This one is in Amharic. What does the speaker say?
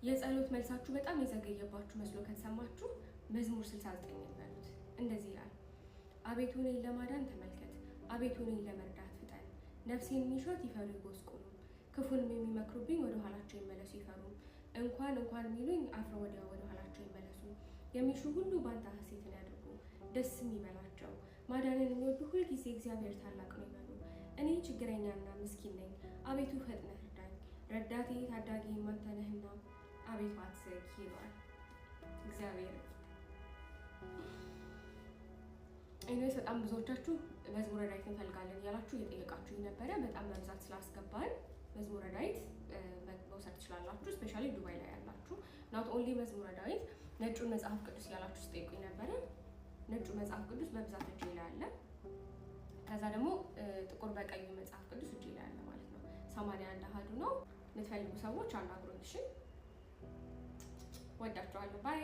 የጸሎት መልሳችሁ በጣም የዘገየባችሁ መስሎ ከተሰማችሁ መዝሙር 69 በሉት። እንደዚህ ይላል፣ አቤቱ እኔን ለማዳን ተመልከት፣ አቤቱ እኔን ለመርዳት ፍጠን። ነፍሴን የሚሿት ይፈሩ ይጎስቁሉ፣ ክፉንም የሚመክሩብኝ ወደ ኋላቸው ይመለሱ ይፈሩ። እንኳን ሚሉኝ አፍረው ወዲያው ወደ ኋላቸው ይመለሱ። የሚሹ ሁሉ ባንተ ሐሴትን ያድርጉ፣ ደስም ይበላቸው። ማዳንን የሚወዱ ሁልጊዜ እግዚአብሔር ታላቅ ነው ይበሉ። እኔ ችግረኛና ምስኪን ነኝ፣ አቤቱ ፈጥነህ እርዳኝ። ረዳቴ ታዳጊዬም አንተ ነህና አቤቱ አትዘግ ይለዋል እግዚአብሔር። እኔስ በጣም ብዙዎቻችሁ መዝሙረ ዳዊት እንፈልጋለን እያላችሁ እየጠየቃችሁ ነበረ። በጣም በብዛት ስላስገባን መዝሙረ ዳዊት መውሰድ ትችላላችሁ። ስፔሻሊ ዱባይ ላይ ያላችሁ ናት ኦንሊ መዝሙረ ዳዊት። ነጩን መጽሐፍ ቅዱስ እያላችሁ ስጠይቁኝ ነበረ። ነጩ መጽሐፍ ቅዱስ በብዛት እጄ ላይ አለ። ከዛ ደግሞ ጥቁር በቀዩ መጽሐፍ ቅዱስ እጄ ላይ አለ ማለት ነው። 81 አሃዱ ነው። የምትፈልጉ ሰዎች አናግሩኝ። እሺ፣ ወዳችኋለሁ። ባይ